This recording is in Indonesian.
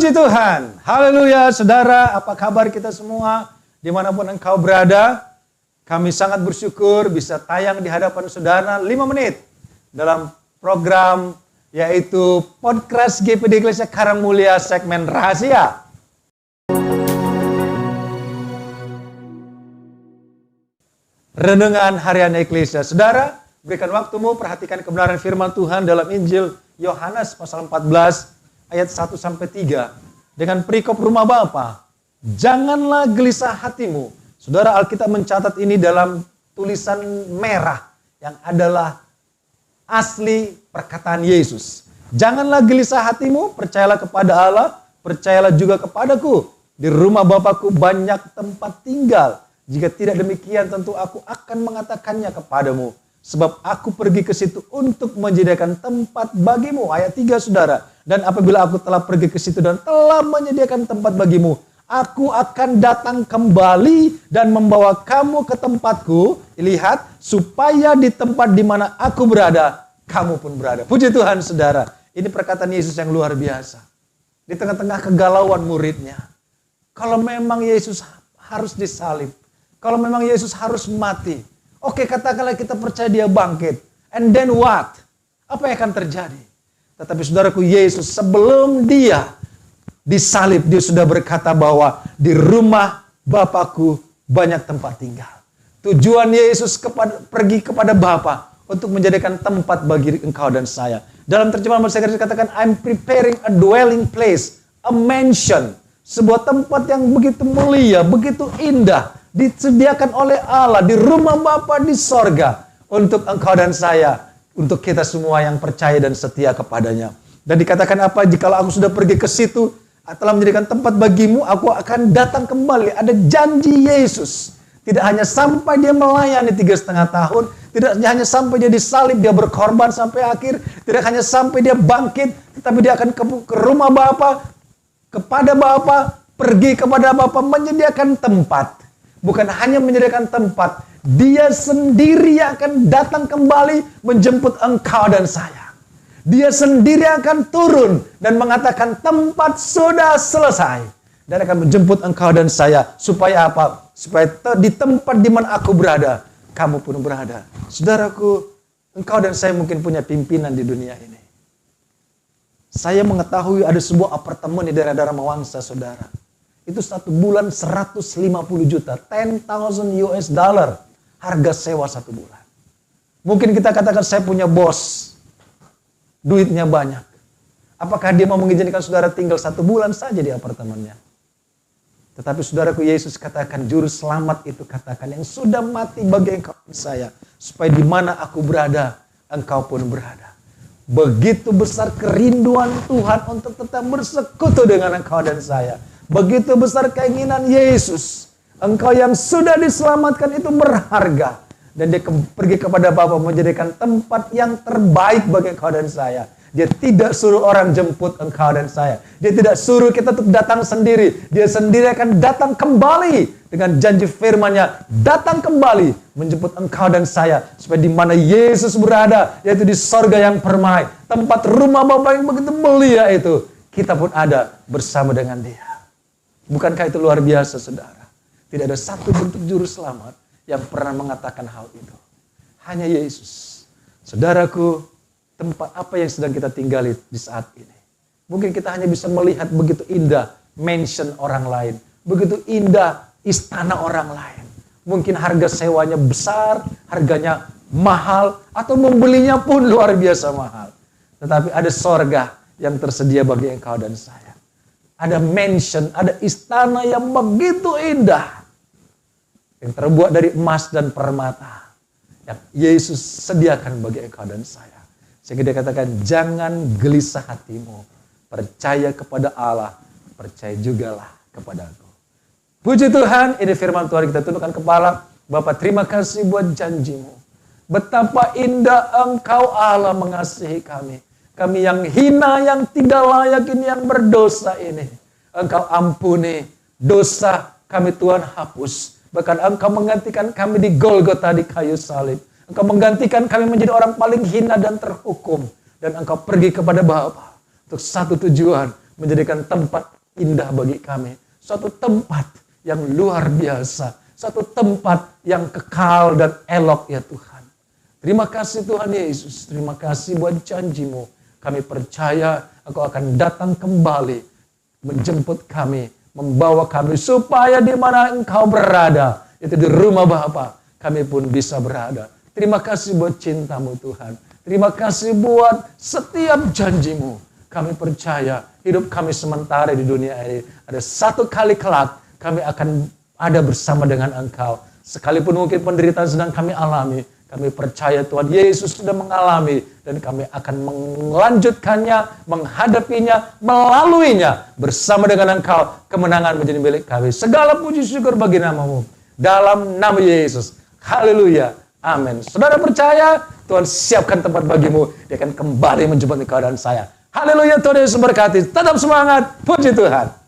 Puji Tuhan, haleluya. Saudara, apa kabar kita semua? Dimanapun engkau berada, kami sangat bersyukur bisa tayang di hadapan saudara 5 menit dalam program yaitu Podcast GPD Iglesia Karangmulia segmen Rahasia. Renungan Harian Eklesia. Saudara, berikan waktumu, perhatikan kebenaran firman Tuhan dalam Injil Yohanes pasal 14 ayat 1-3 dengan perikop rumah Bapa. Janganlah gelisah hatimu. Saudara, Alkitab mencatat ini dalam tulisan merah yang adalah asli perkataan Yesus. Janganlah gelisah hatimu, percayalah kepada Allah, percayalah juga kepadaku. Di rumah Bapakku banyak tempat tinggal. Jika tidak demikian, tentu aku akan mengatakannya kepadamu. Sebab aku pergi ke situ untuk menyediakan tempat bagimu. Ayat 3, saudara. Dan apabila aku telah pergi ke situ dan telah menyediakan tempat bagimu, aku akan datang kembali dan membawa kamu ke tempatku. Lihat, supaya di tempat di mana aku berada, kamu pun berada. Puji Tuhan, saudara. Ini perkataan Yesus yang luar biasa. Di tengah-tengah kegalauan muridnya. Kalau memang Yesus harus disalib, kalau memang Yesus harus mati, oke, katakanlah kita percaya dia bangkit. And then what? Apa yang akan terjadi? Tetapi saudaraku, Yesus sebelum dia disalib, dia sudah berkata bahwa di rumah Bapakku banyak tempat tinggal. Tujuan Yesus pergi kepada Bapa untuk menjadikan tempat bagi engkau dan saya. Dalam terjemahan bahasa Inggris dikatakan, I'm preparing a dwelling place, a mansion. Sebuah tempat yang begitu mulia, begitu indah, disediakan oleh Allah di rumah Bapa di sorga untuk engkau dan saya, untuk kita semua yang percaya dan setia kepadanya. Dan dikatakan apa? Jikalau aku sudah pergi ke situ, telah menjadikan tempat bagimu, aku akan datang kembali. Ada janji Yesus. Tidak hanya sampai dia melayani 3,5 tahun, tidak hanya sampai dia disalib, dia berkorban sampai akhir, tidak hanya sampai dia bangkit, tetapi dia akan ke rumah Bapa, kepada Bapa, pergi kepada Bapa, menyediakan tempat. Bukan hanya menyediakan tempat, dia sendiri akan datang kembali menjemput engkau dan saya. Dia sendiri akan turun dan mengatakan tempat sudah selesai. Dan akan menjemput engkau dan saya. Supaya apa? Supaya di tempat di mana aku berada, kamu pun berada. Saudaraku, engkau dan saya mungkin punya pimpinan di dunia ini. Saya mengetahui ada sebuah apartemen di daerah-daerah Mawangsa, saudara. Itu 1 bulan 150 juta. 10,000 US dollar. Harga sewa 1 bulan. Mungkin kita katakan saya punya bos. Duitnya banyak. Apakah dia mau mengizinkan saudara tinggal 1 bulan saja di apartemennya? Tetapi saudaraku, Yesus katakan, juru selamat itu katakan, yang sudah mati bagi engkau dan saya. Supaya di mana aku berada, engkau pun berada. Begitu besar kerinduan Tuhan untuk tetap bersekutu dengan engkau dan saya. Begitu besar keinginan Yesus. Engkau yang sudah diselamatkan itu berharga. Dan dia pergi kepada Bapa menjadikan tempat yang terbaik bagi engkau dan saya. Dia tidak suruh orang jemput engkau dan saya. Dia tidak suruh kita untuk datang sendiri. Dia sendiri akan datang kembali. Dengan janji firman-Nya, datang kembali menjemput engkau dan saya. Supaya di mana Yesus berada, yaitu di sorga yang permai. Tempat rumah Bapa yang begitu mulia itu. Kita pun ada bersama dengan dia. Bukankah itu luar biasa, saudara? Tidak ada satu bentuk juru selamat yang pernah mengatakan hal itu. Hanya Yesus. Saudaraku, tempat apa yang sedang kita tinggali di saat ini? Mungkin kita hanya bisa melihat begitu indah mansion orang lain. Begitu indah istana orang lain. Mungkin harga sewanya besar, harganya mahal, atau membelinya pun luar biasa mahal. Tetapi ada sorga yang tersedia bagi engkau dan saya. Ada mansion, ada istana yang begitu indah. Yang terbuat dari emas dan permata. Yang Yesus sediakan bagi engkau dan saya. Sehingga dia katakan, jangan gelisah hatimu. Percaya kepada Allah, percaya jugalah kepada aku. Puji Tuhan, ini firman Tuhan, kita tundukkan kepala. Bapa, terima kasih buat janjimu. Betapa indah engkau Allah mengasihi kami. Kami yang hina, yang tidak layak ini, yang berdosa ini. Engkau ampuni dosa kami, Tuhan, hapus. Bahkan engkau menggantikan kami di Golgota, di kayu salib. Engkau menggantikan kami menjadi orang paling hina dan terhukum. Dan engkau pergi kepada Bapa untuk satu tujuan. menjadikan tempat indah bagi kami. Suatu tempat yang luar biasa. Suatu tempat yang kekal dan elok ya Tuhan. Terima kasih Tuhan Yesus. Terima kasih buat janji-Mu. Kami percaya Engkau akan datang kembali. Menjemput kami. Membawa kami supaya di mana Engkau berada. Itu di rumah Bapa. Kami pun bisa berada. Terima kasih buat cinta-Mu Tuhan. Terima kasih buat setiap janji-Mu. Kami percaya hidup kami sementara di dunia ini. Ada satu kali kelak kami akan ada bersama dengan Engkau. Sekalipun mungkin penderitaan sedang kami alami. Kami percaya Tuhan Yesus sudah mengalami. Dan kami akan melanjutkannya, menghadapinya, melaluinya. Bersama dengan Engkau, kemenangan menjadi milik kami. Segala puji syukur bagi nama-Mu. Dalam nama Yesus. Haleluya. Amin. Saudara percaya, Tuhan siapkan tempat bagimu. Dia akan kembali menjemput engkau dan saya. Haleluya, Tuhan Yesus memberkati. Tetap semangat. Puji Tuhan.